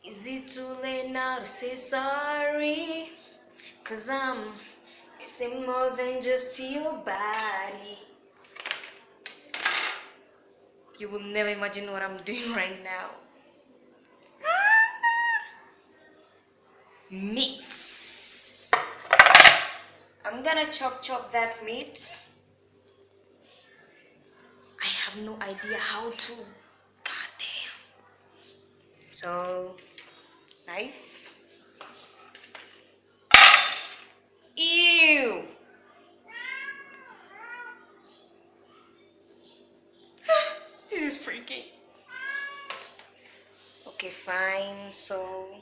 Is it too late now to say sorry? 'Cause I'm missing more than just your body. You will never imagine what I'm doing right now. Meat. I'm gonna chop that meat. I have no idea how to. God damn. So, knife. Ew. This is freaky. Okay, fine. So